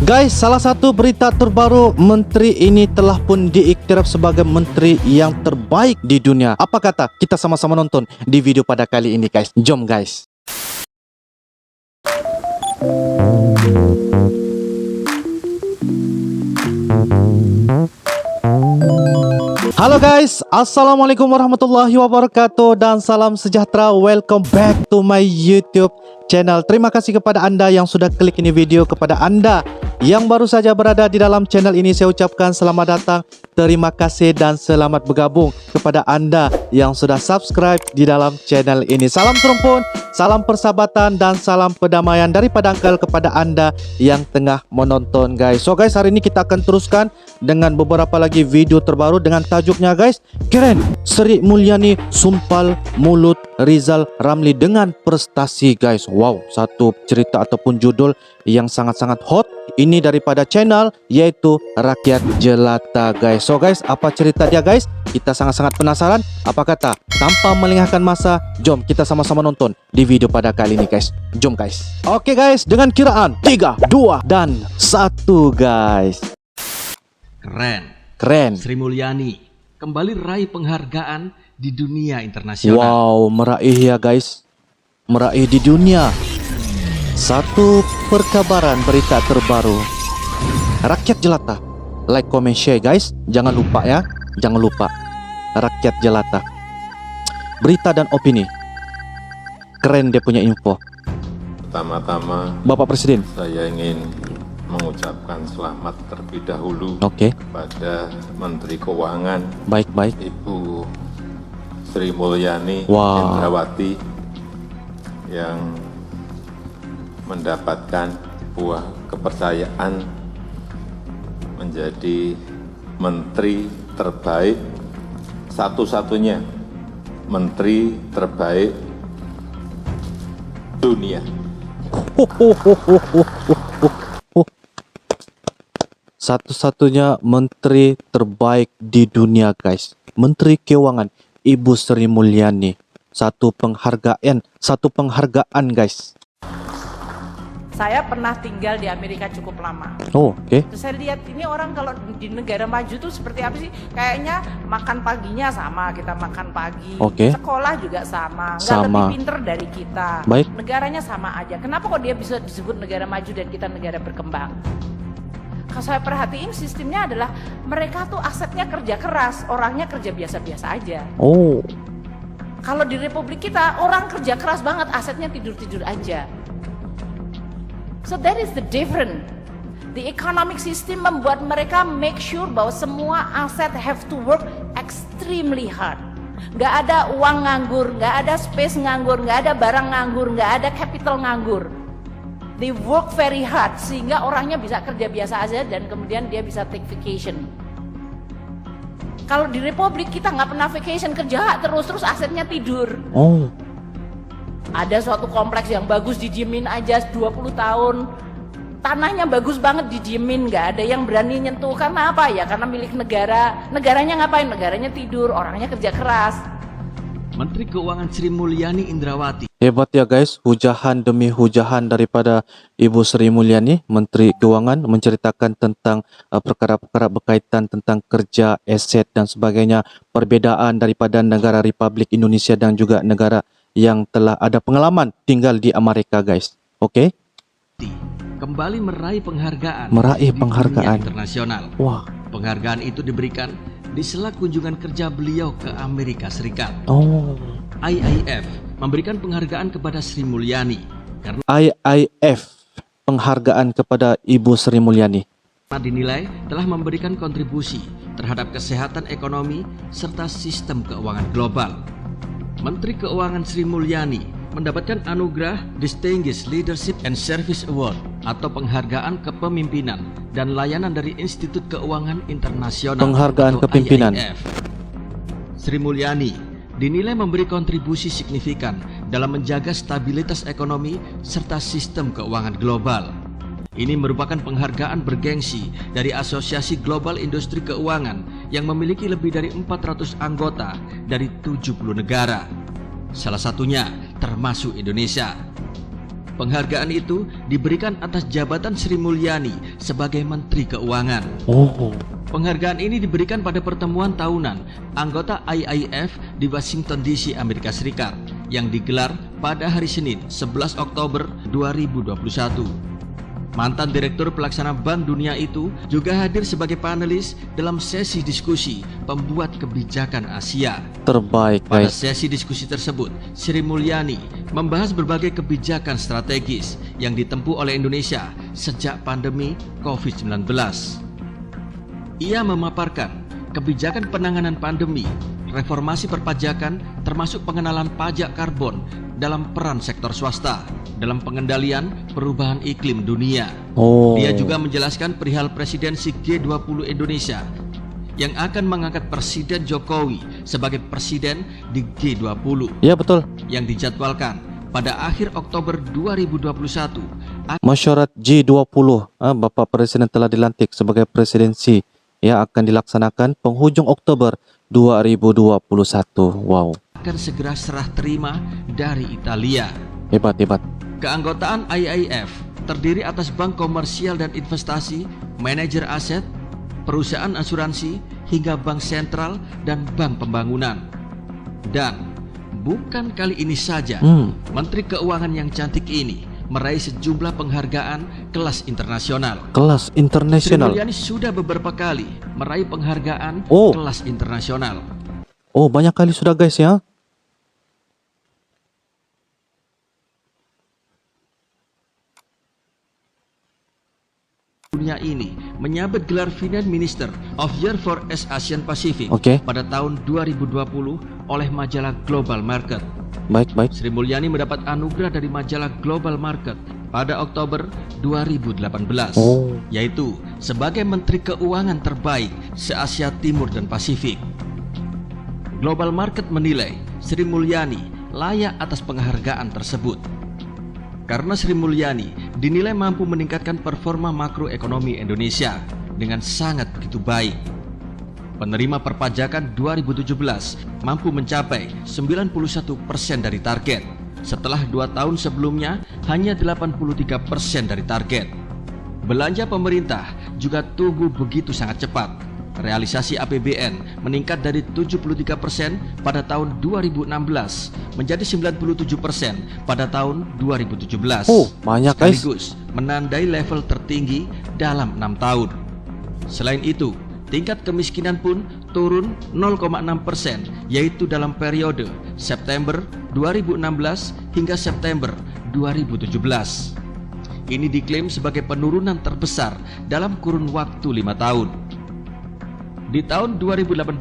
Guys, salah satu berita terbaru, menteri ini telah pun diiktiraf sebagai menteri yang terbaik di dunia. Apa kata? Kita sama-sama nonton di video pada kali ini, guys. Jom, guys. Halo guys, assalamualaikum warahmatullahi wabarakatuh dan salam sejahtera. Welcome back to my YouTube channel. Terima kasih kepada anda yang sudah klik ini video. Kepada anda yang baru saja berada di dalam channel ini, saya ucapkan selamat datang, terima kasih dan selamat bergabung. Kepada anda yang sudah subscribe di dalam channel ini, salam serumpun, salam persahabatan dan salam perdamaian daripada Uncle kepada anda yang tengah menonton, guys. So guys, hari ini kita akan teruskan dengan beberapa lagi video terbaru dengan tajuknya, guys, keren, Sri Mulyani sumpal mulut Rizal Ramli dengan prestasi, guys. Wow, satu cerita ataupun judul yang sangat-sangat hot ini daripada channel yaitu Rakyat Jelata, guys. So guys, apa cerita dia, guys? Kita sangat-sangat penasaran. Apa kata? Tanpa melengahkan masa, jom kita sama-sama nonton di video pada kali ini, guys. Jom, guys. Oke, guys, dengan kiraan 3, 2 dan 1, guys. Keren. Sri Mulyani kembali raih penghargaan di dunia internasional. Wow, meraih ya, guys. Meraih di dunia. Satu perkabaran berita terbaru. Rakyat Jelata. Like, comment, share, guys. Jangan lupa ya. Jangan lupa. Rakyat Jelata. Berita dan opini. Keren dia punya info. Pertama-tama, Bapak Presiden. saya ingin mengucapkan selamat terlebih dahulu Oke. kepada Menteri Keuangan Baik-baik. Ibu Sri Mulyani Wow. Indrawati yang mendapatkan sebuah kepercayaan menjadi menteri terbaik, satu-satunya menteri terbaik dunia. Satu-satunya menteri terbaik di dunia, guys. Menteri Keuangan Ibu Sri Mulyani. Satu penghargaan, guys. Saya pernah tinggal di Amerika cukup lama. Oh, oke. Terus saya lihat ini orang kalau di negara maju tuh seperti apa sih? Kayaknya makan paginya sama, kita makan pagi. Oke. Sekolah juga sama. Nggak Sama. lebih pinter dari kita. Baik. Negaranya sama aja. Kenapa kok dia bisa disebut negara maju dan kita negara berkembang? Kalau saya perhatiin sistemnya adalah mereka tuh asetnya kerja keras, orangnya kerja biasa-biasa aja. Oh. Kalau di Republik kita orang kerja keras banget, asetnya tidur-tidur aja. So that is the difference. The economic system membuat mereka make sure bahwa semua aset have to work extremely hard. Nggak ada uang nganggur, nggak ada space nganggur, nggak ada barang nganggur, nggak ada capital nganggur. They work very hard sehingga orangnya bisa kerja biasa aja dan kemudian dia bisa take vacation. Kalau di Republik kita nggak pernah vacation, kerja terus asetnya tidur. Oh. Ada suatu kompleks yang bagus didiemin aja 20 tahun. Tanahnya bagus banget didiemin, nggak ada yang berani nyentuh. Karena apa ya? Karena milik negara. Negaranya ngapain? Negaranya tidur, orangnya kerja keras. Menteri Keuangan Sri Mulyani Indrawati Hebat ya, guys. Hujahan demi hujahan daripada Ibu Sri Mulyani, Menteri Keuangan, menceritakan tentang perkara-perkara berkaitan tentang kerja, aset dan sebagainya. Perbedaan daripada negara Republik Indonesia dan juga negara yang telah ada pengalaman tinggal di Amerika, guys. Oke? kembali meraih penghargaan Meraih di penghargaan dunia internasional. Wah. Penghargaan itu diberikan di sela kunjungan kerja beliau ke Amerika Serikat. Oh. IIF memberikan penghargaan kepada Sri Mulyani karena IIF penghargaan kepada Ibu Sri Mulyani dinilai telah memberikan kontribusi terhadap kesehatan ekonomi serta sistem keuangan global. Menteri Keuangan Sri Mulyani mendapatkan anugerah Distinguished Leadership and Service Award atau penghargaan kepemimpinan dan layanan dari Institut Keuangan Internasional. Penghargaan atau kepemimpinan. IIF. Sri Mulyani dinilai memberi kontribusi signifikan dalam menjaga stabilitas ekonomi serta sistem keuangan global. Ini merupakan penghargaan bergengsi dari Asosiasi Global Industri Keuangan yang memiliki lebih dari 400 anggota dari 70 negara. Salah satunya termasuk Indonesia. Penghargaan itu diberikan atas jabatan Sri Mulyani sebagai Menteri Keuangan. Oh. Penghargaan ini diberikan pada pertemuan tahunan anggota IIF di Washington DC, Amerika Serikat yang digelar pada hari Senin 11 Oktober 2021. Mantan Direktur Pelaksana Bank Dunia itu juga hadir sebagai panelis dalam sesi diskusi pembuat kebijakan Asia. Terbaik, Pada guys. sesi diskusi tersebut, Sri Mulyani membahas berbagai kebijakan strategis yang ditempuh oleh Indonesia sejak pandemi COVID-19. Ia memaparkan kebijakan penanganan pandemi, reformasi perpajakan termasuk pengenalan pajak karbon dalam peran sektor swasta dalam pengendalian perubahan iklim dunia. Oh. Dia juga menjelaskan perihal presidensi G20 Indonesia yang akan mengangkat Presiden Jokowi sebagai presiden di G20 Ya, betul. yang dijadwalkan pada akhir Oktober 2021. Mesyuarat G20, Bapak Presiden telah dilantik sebagai presidensi yang akan dilaksanakan penghujung Oktober 2021. Wow. Akan segera serah terima dari Italia. Hebat, hebat. Keanggotaan IIF terdiri atas bank komersial dan investasi, manajer aset, perusahaan asuransi, hingga bank sentral dan bank pembangunan. Dan bukan kali ini saja, Menteri Keuangan yang cantik ini meraih sejumlah penghargaan kelas internasional. Kelas Sri internasional. Mulyani sudah beberapa kali meraih penghargaan Oh. kelas internasional. Oh, banyak kali sudah, guys, ya. Dunia ini menyabet gelar Finance Minister of Year for East Asian Pacific Oke. pada tahun 2020 oleh majalah Global Market. Baik, baik. Sri Mulyani mendapat anugerah dari majalah Global Market pada Oktober 2018, Oh. yaitu sebagai Menteri Keuangan terbaik se-Asia Timur dan Pasifik. Global Market menilai Sri Mulyani layak atas penghargaan tersebut karena Sri Mulyani dinilai mampu meningkatkan performa makroekonomi Indonesia dengan sangat begitu baik. Penerima perpajakan 2017 mampu mencapai 91% dari target, setelah 2 tahun sebelumnya hanya 83% dari target. Belanja pemerintah juga tumbuh begitu sangat cepat. Realisasi APBN meningkat dari 73% pada tahun 2016 menjadi 97% pada tahun 2017. Oh, banyak, guys. Sekaligus menandai level tertinggi dalam 6 tahun. Selain itu, tingkat kemiskinan pun turun 0,6%, yaitu dalam periode September 2016 hingga September 2017. Ini diklaim sebagai penurunan terbesar dalam kurun waktu 5 tahun. Di tahun 2018,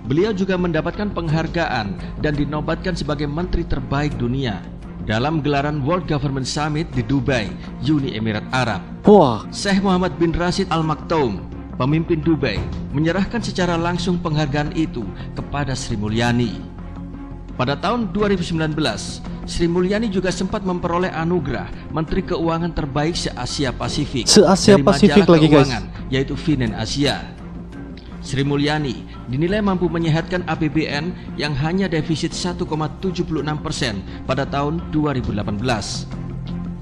beliau juga mendapatkan penghargaan dan dinobatkan sebagai Menteri Terbaik Dunia dalam gelaran World Government Summit di Dubai, Uni Emirat Arab. Wah. Syekh Muhammad bin Rashid Al Maktoum, pemimpin Dubai, menyerahkan secara langsung penghargaan itu kepada Sri Mulyani. Pada tahun 2019, Sri Mulyani juga sempat memperoleh anugerah Menteri Keuangan Terbaik se-Asia Pasifik Se-Asia dari Pasifik majalah lagi, guys. keuangan, yaitu Finance Asia. Sri Mulyani dinilai mampu menyehatkan APBN yang hanya defisit 1,76% pada tahun 2018.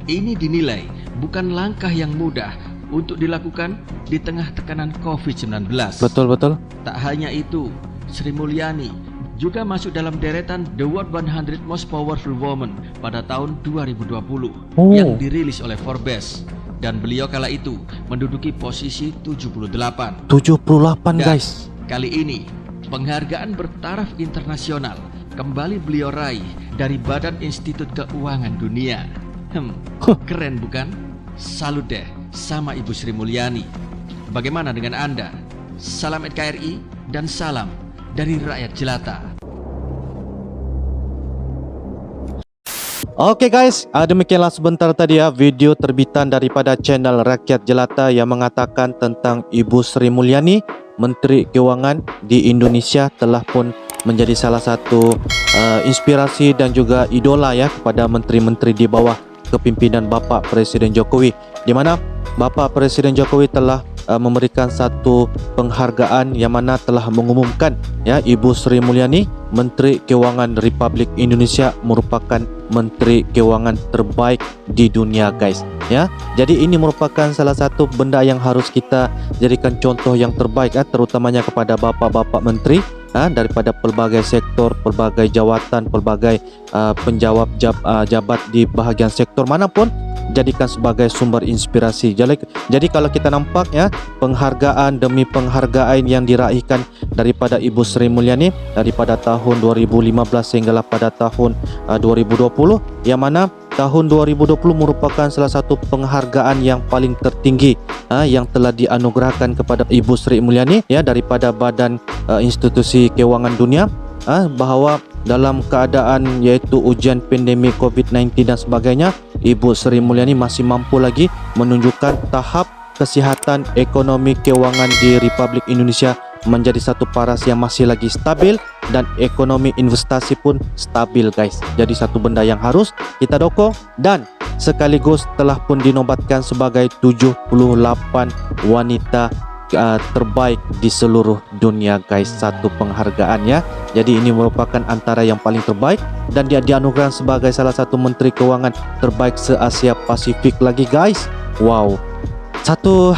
Ini dinilai bukan langkah yang mudah untuk dilakukan di tengah tekanan COVID-19. Betul, betul. Tak hanya itu, Sri Mulyani juga masuk dalam deretan The World 100 Most Powerful Women pada tahun 2020 yang dirilis oleh Forbes. Dan beliau kala itu menduduki posisi 78. 78, Dan guys. kali ini penghargaan bertaraf internasional kembali beliau raih dari Badan Institut Keuangan Dunia. Keren bukan? Salut deh sama Ibu Sri Mulyani. Bagaimana dengan Anda? Salam NKRI dan salam dari rakyat jelata. Oke, guys, demikianlah sebentar tadi ya video terbitan daripada channel Rakyat Jelata yang mengatakan tentang Ibu Sri Mulyani, Menteri Keuangan di Indonesia, telah pun menjadi salah satu inspirasi dan juga idola ya kepada menteri-menteri di bawah kepimpinan Bapak Presiden Jokowi, di mana Bapak Presiden Jokowi telah memberikan satu penghargaan yang mana telah mengumumkan ya Ibu Sri Mulyani Menteri Keuangan Republik Indonesia merupakan Menteri Keuangan terbaik di dunia guys ya. Jadi ini merupakan salah satu benda yang harus kita jadikan contoh yang terbaik terutamanya kepada bapak-bapak menteri daripada pelbagai sektor, pelbagai jawatan, pelbagai penjawab jabat di bahagian sektor manapun, jadikan sebagai sumber inspirasi. Jadi kalau kita nampak ya penghargaan demi penghargaan yang diraihkan daripada Ibu Sri Mulyani daripada tahun 2015 sehinggalah pada tahun 2020, yang mana tahun 2020 merupakan salah satu penghargaan yang paling tertinggi yang telah dianugerahkan kepada Ibu Sri Mulyani ya daripada Badan Institusi Keuangan Dunia, bahawa dalam keadaan yaitu ujian pandemik COVID-19 dan sebagainya, Ibu Sri Mulyani masih mampu lagi menunjukkan tahap kesihatan ekonomi keuangan di Republik Indonesia menjadi satu paras yang masih lagi stabil dan ekonomi investasi pun stabil guys. Jadi satu benda yang harus kita dukung, dan sekaligus telah pun dinobatkan sebagai 78 wanita terbaik di seluruh dunia guys. Satu penghargaan ya. Jadi ini merupakan antara yang paling terbaik dan dia dianugerahkan sebagai salah satu Menteri Keuangan terbaik se-Asia Pasifik lagi guys. Wow. Satu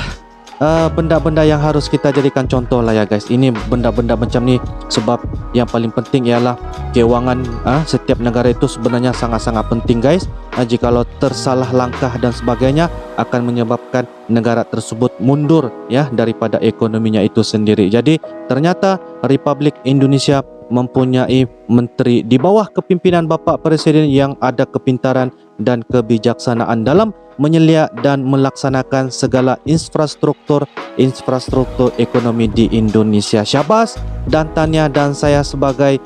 benda-benda yang harus kita jadikan contoh lah ya guys. Ini benda-benda macam ni sebab yang paling penting ialah keuangan setiap negara itu sebenarnya sangat-sangat penting guys. Jikalau tersalah langkah dan sebagainya akan menyebabkan negara tersebut mundur ya daripada ekonominya itu sendiri. Jadi ternyata Republik Indonesia mempunyai menteri di bawah kepimpinan Bapak Presiden yang ada kepintaran dan kebijaksanaan dalam menyeliak dan melaksanakan segala infrastruktur ekonomi di Indonesia. Syabas dan tahniah, dan saya sebagai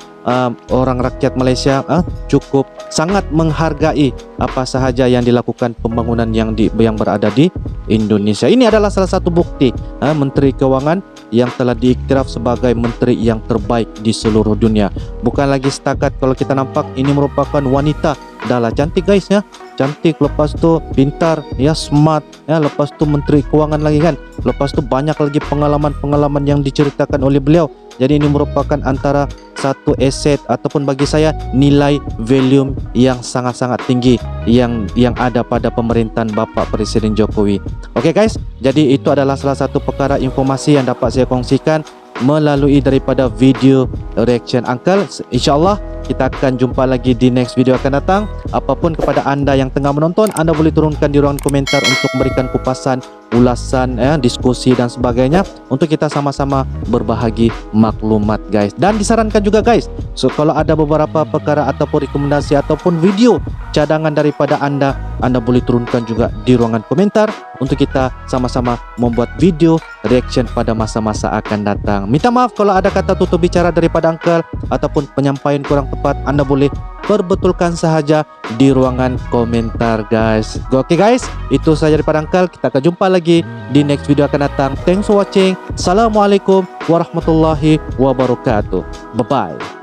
orang rakyat Malaysia cukup sangat menghargai apa sahaja yang dilakukan pembangunan yang berada di Indonesia. Ini adalah salah satu bukti Menteri Keuangan yang telah diiktiraf sebagai menteri yang terbaik di seluruh dunia. Bukan lagi setakat kalau kita nampak ini merupakan wanita, dahlah cantik guys ya. Cantik, lepas tu pintar ya, smart ya, lepas tu Menteri Keuangan lagi kan. Lepas tu banyak lagi pengalaman-pengalaman yang diceritakan oleh beliau. Jadi ini merupakan antara satu aset ataupun bagi saya nilai value yang sangat-sangat tinggi yang ada pada pemerintahan Bapak Presiden Jokowi. Okey guys, jadi itu adalah salah satu perkara informasi yang dapat saya kongsikan melalui daripada video reaction Uncle. InsyaAllah kita akan jumpa lagi di next video akan datang. Apapun kepada anda yang tengah menonton, anda boleh turunkan di ruangan komentar untuk memberikan kupasan, ulasan, diskusi dan sebagainya untuk kita sama-sama berbahagi maklumat guys. Dan disarankan juga guys, so kalau ada beberapa perkara ataupun rekomendasi ataupun video cadangan daripada anda boleh turunkan juga di ruangan komentar untuk kita sama-sama membuat video reaction pada masa-masa akan datang. Minta maaf kalau ada kata tutup bicara daripada Uncle ataupun penyampaian kurang tepat, anda boleh perbetulkan sahaja di ruangan komentar guys. Oke guys, itu saja daripada Uncle. Kita akan jumpa lagi di next video akan datang. Thanks for watching. Assalamualaikum warahmatullahi wabarakatuh. Bye bye.